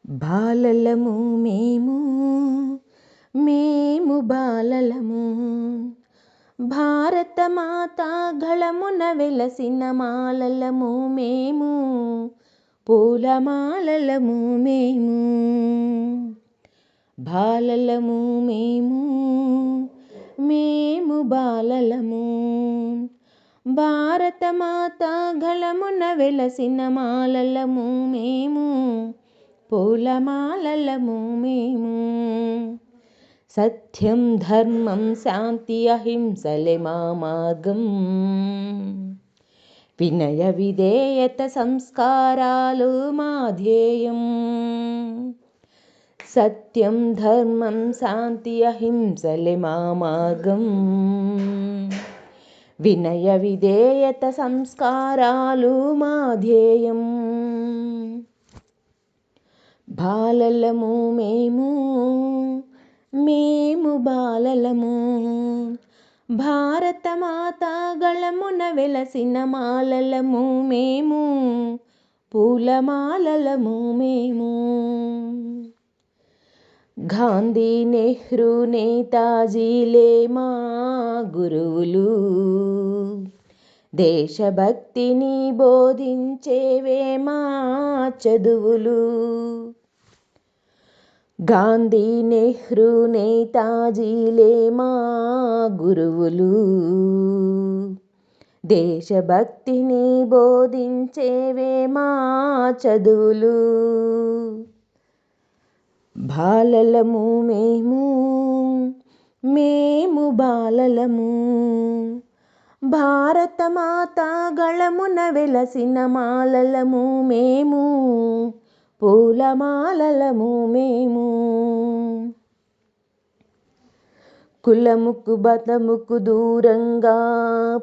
బాలలము మేము మేము బాలలము, భారతమాత గళమున వెలసిన మాలలము మేము, పూలమాలలము మేము. బాలలము మేము మేము బాలలము, భారతమాత గళమున వెలసిన మాలలము మేము, పూలమాలలము మేము. సత్యం ధర్మం శాంతి అహింసలే మా మార్గం, వినయ విధేయత సంస్కారాలు మా ధ్యేయం. సత్యం ధర్మం శాంతి అహింసలే మా మార్గం, వినయ విధేయత సంస్కారాలు మా ధ్యేయం. బాలలము మేము మేము బాలలము, భారతమాత గళమున వెలసిన మాలలము మేము, పూలమాలలము మేము. గాంధీ నెహ్రూ నేతాజీలే మా గురువులు, దేశభక్తిని బోధించేవే మా చదువులు. గాంధీ నెహ్రూ నేతాజీలే మా గురువులు, దేశభక్తిని బోధించేవే మా చదువులు. బాలలము మేము మేము బాలలము, భారతమాత గళమున వెలసిన మాలలము మేము, పూలమాలలము మేము. కులముకు మతముకు దూరంగా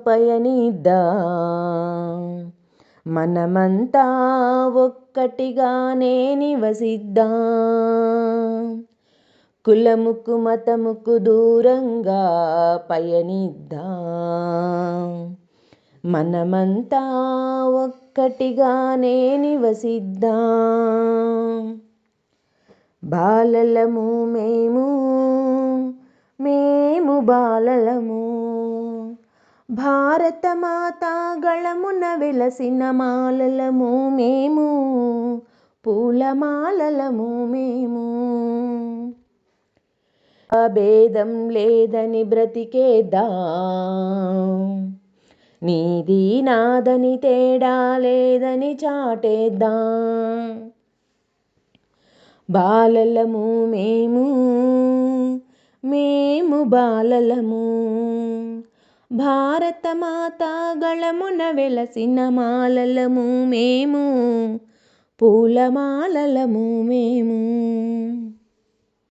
పయనిద్దాం, మనమంతా ఒక్కటిగానే నివసిద్దాం. కులముకు మతముకు దూరంగా పయనిద్దాం, మనమంతా ఒక్కటిగానే నివసిద్దాం. బాలలము మేము మేము బాలలము, భారతమాత గళమున వెలసిన మాలలము మేము, పూలమాలలము మేము. భేదం లేదని బ్రతికేద్దాం, నీది నాదని తేడా లేదని చాటేద్దాం. బాలలము మేము మేము బాలలము, భారతమాత గళమున వెలసిన మాలలము మేము, పూలమాలలము మేము.